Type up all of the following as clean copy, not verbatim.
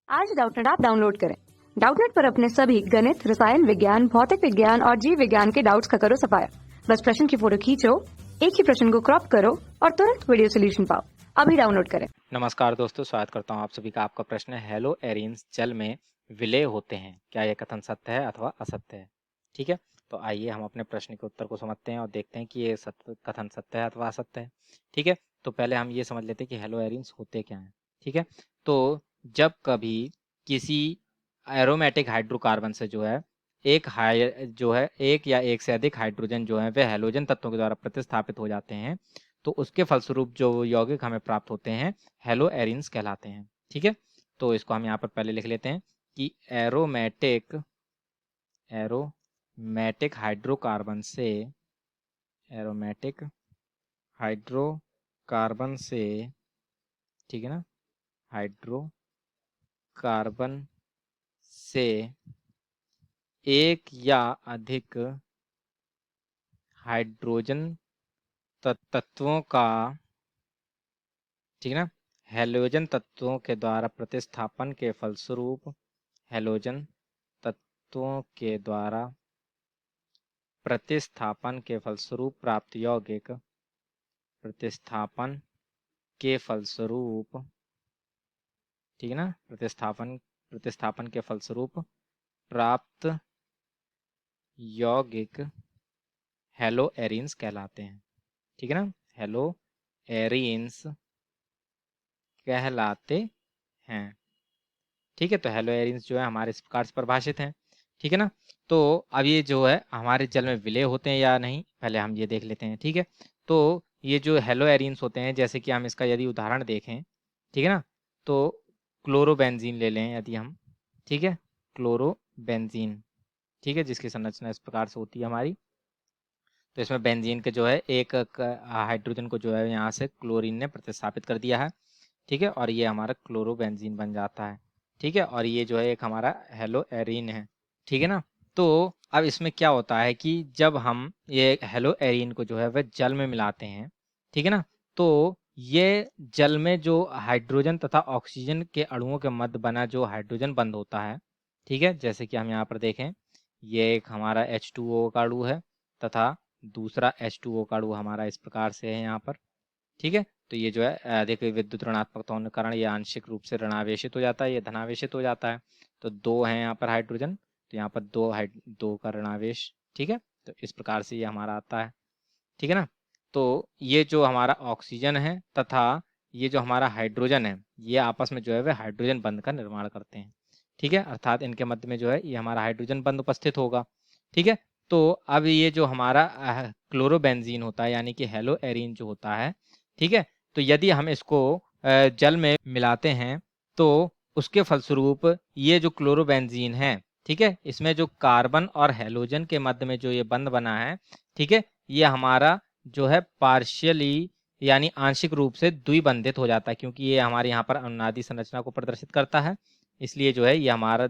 आज Doubtnut app download करें। Doubtnut पर अपने सभी गणित, रसायन विज्ञान, भौतिक विज्ञान और जीव विज्ञान के डाउट्स का करो सफाया। बस प्रश्न की फोटो खींचो, एक ही प्रश्न को क्रॉप करो और तुरंत वीडियो सोल्यूशन पाओ। अभी डाउनलोड करें। नमस्कार दोस्तों, स्वागत करता हूं आप सभी का। आपका प्रश्न है, हेलो एरियंस जल में विलय होते हैं, क्या यह कथन सत्य है अथवा असत्य है? ठीक है, तो आइए हम अपने प्रश्न के उत्तर को समझते हैं और देखते हैं कि ये कथन सत्य है अथवा असत्य है। ठीक है, तो पहले हम ये समझ लेते हैं कि हेलो एरियंस होते क्या हैं। ठीक है, तो जब कभी किसी एरोमेटिक हाइड्रोकार्बन से एक या एक से अधिक हाइड्रोजन जो है वे हैलोजन तत्वों के द्वारा प्रतिस्थापित हो जाते हैं, तो उसके फलस्वरूप जो यौगिक हमें प्राप्त होते हैं हेलो एरिन्स कहलाते हैं। ठीक है, तो इसको हम यहाँ पर पहले लिख लेते हैं कि एरोमेटिक हाइड्रोकार्बन से ठीक है ना, हाइड्रोकार्बन से एक या अधिक हाइड्रोजन तत्वों का, ठीक है ना, हैलोजन तत्वों के द्वारा प्रतिस्थापन के फलस्वरूप हैलोजन तत्वों के द्वारा प्रतिस्थापन के फलस्वरूप प्राप्त यौगिक ठीक है ना, प्रतिस्थापन के फलस्वरूप प्राप्त यौगिक हेलो एरिन्स कहलाते हैं। ठीक है ना, हेलो एरिन्स कहलाते हैं। ठीक है, तो हेलो एरिन्स जो है हमारे इस प्रकार से परिभाषित हैं। ठीक है ना, तो अब ये जो है हमारे जल में विलय होते हैं या नहीं, पहले हम ये देख लेते हैं। ठीक है, तो ये जो हेलो एरिन्स होते हैं, जैसे कि हम इसका यदि उदाहरण देखें, ठीक है ना, तो क्लोरोबेंजीन ले लें यदि हम, ठीक है, क्लोरोबेंजीन, ठीक है, जिसकी संरचना इस प्रकार से होती है हमारी। तो इसमें बेंजीन के जो है एक हाइड्रोजन को जो है यहाँ से क्लोरीन ने प्रतिस्थापित कर दिया है। ठीक है, और ये हमारा क्लोरोबेंजीन बन जाता है। ठीक है, और ये जो है एक हमारा हेलो एरीन है। ठीक है ना, तो अब इसमें क्या होता है कि जब हम ये हेलो एरीन को जो है वह जल में मिलाते हैं, ठीक है ना, तो ये जल में जो हाइड्रोजन तथा ऑक्सीजन के अणुओं के मध्य बना जो हाइड्रोजन बंध होता है, ठीक है, जैसे कि हम यहाँ पर देखें, ये एक हमारा H2O का अणु है तथा दूसरा H2O का अणु हमारा इस प्रकार से है यहाँ पर। ठीक है, तो ये जो है अधिक विद्युत ऋणात्मकता होने के कारण ये आंशिक रूप से ऋणावेशित हो जाता है, ये धनावेशित हो जाता है। तो दो हैं यहाँ पर हाइड्रोजन, तो यहाँ पर दो का ऋणावेश। ठीक है, तो इस प्रकार से ये हमारा आता है। ठीक है ना, तो ये जो हमारा ऑक्सीजन है तथा ये जो हमारा हाइड्रोजन है, ये आपस में जो है वह हाइड्रोजन बंध का निर्माण करते हैं। ठीक है, अर्थात इनके मध्य में जो है ये हमारा हाइड्रोजन बंध उपस्थित होगा। ठीक है, तो अब ये जो हमारा क्लोरोबेंजीन होता है यानी कि हेलो एरीन जो होता है, ठीक है, तो यदि हम इसको जल में मिलाते हैं तो उसके फलस्वरूप ये जो क्लोरोबेंजीन है, ठीक है, इसमें जो कार्बन और हेलोजन के मध्य में जो ये बंध बना है, ठीक है, ये हमारा जो है पार्शियली यानी आंशिक रूप से द्विबंधित हो जाता है, क्योंकि ये हमारे यहाँ पर अनुनादी संरचना को प्रदर्शित करता है, इसलिए जो है ये हमारा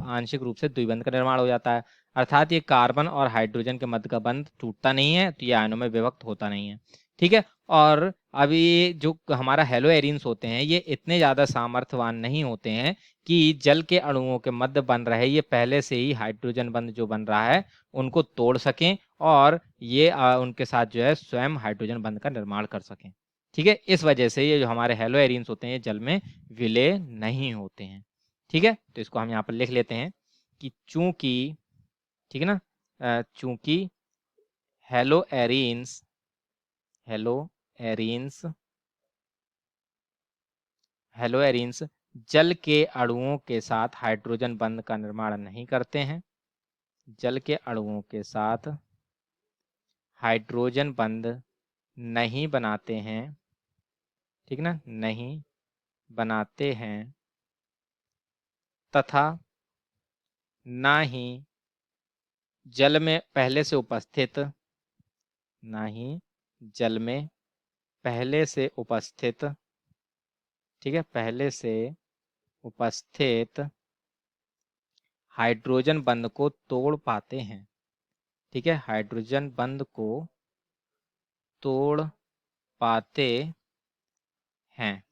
आंशिक रूप से द्विबंध का निर्माण हो जाता है। अर्थात ये कार्बन और हाइड्रोजन के मध्य का बंध टूटता नहीं है, तो ये आयनों में विभक्त होता नहीं है। ठीक है, और अभी जो हमारा हेलो एरिन्स होते हैं ये इतने ज़्यादा सामर्थ्यवान नहीं होते हैं कि जल के अणुओं के मध्य बन रहे ये पहले से ही हाइड्रोजन बंध जो बन रहा है उनको तोड़ सकें और ये उनके साथ जो है स्वयं हाइड्रोजन बंध का निर्माण कर सकें। ठीक है, इस वजह से ये जो हमारे हेलो एरिन्स होते हैं ये जल में विलय नहीं होते हैं। ठीक है, तो इसको हम यहाँ पर लिख लेते हैं कि चूंकि, ठीक है ना, चूंकि हेलो एरिन्स हेलो एरिन्स जल के अणुओं के साथ हाइड्रोजन बंध का निर्माण नहीं करते हैं, जल के अणुओं के साथ हाइड्रोजन बंध नहीं बनाते हैं, ठीक ना, नहीं बनाते हैं तथा ना ही जल में पहले से उपस्थित ठीक है, पहले से उपस्थित हाइड्रोजन बंध को तोड़ पाते हैं। ठीक है, हाइड्रोजन बंध को तोड़ पाते हैं।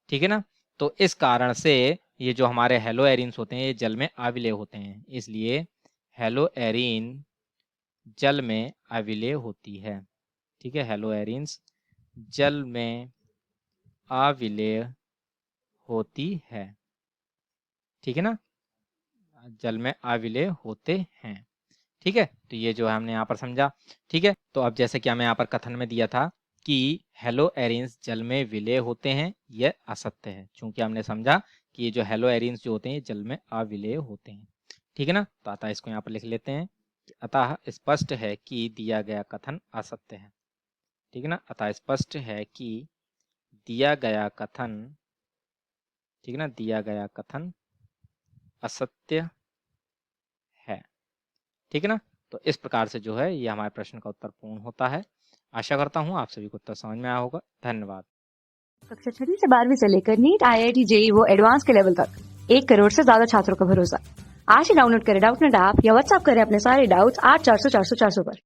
ठीक है ना, तो इस कारण से ये जो हमारे हेलो एरिन्स होते हैं ये जल में अविलेय होते हैं, इसलिए हेलो एरिन जल में अविलेय होती है। ठीक है, हेलो एरिन्स जल में अविलेय होती है। ठीक है ना, जल में अविलेय होते हैं। ठीक है, तो ये जो है हमने यहाँ पर समझा। ठीक है, तो अब जैसे कि हमें यहाँ पर कथन में दिया था कि हेलो एरिन्स जल में विलेय होते हैं, यह असत्य है, क्योंकि हमने समझा कि ये जो हेलो एरिन्स जो होते हैं जल में अविलेय होते हैं। ठीक है ना, तो अतः इसको यहाँ पर लिख लेते हैं, अतः स्पष्ट है कि दिया गया कथन असत्य है। ठीक है ना, अतः स्पष्ट है कि दिया गया कथन, ठीक है ना, दिया गया कथन असत्य है। ठीक है ना, तो इस प्रकार से जो है ये हमारे प्रश्न का उत्तर पूर्ण होता है। आशा करता हूँ आप सभी को उत्तर समझ में आया होगा। धन्यवाद। कक्षा 6 से 12वीं से लेकर नीट, IIT, JEE वो एडवांस के लेवल तक 1 करोड़ से ज्यादा छात्रों का भरोसा। आज ही डाउनलोड करें डाउटनेट ऐप या व्हाट्सएप करें अपने सारे डाउट्स 8400 400 400 पर।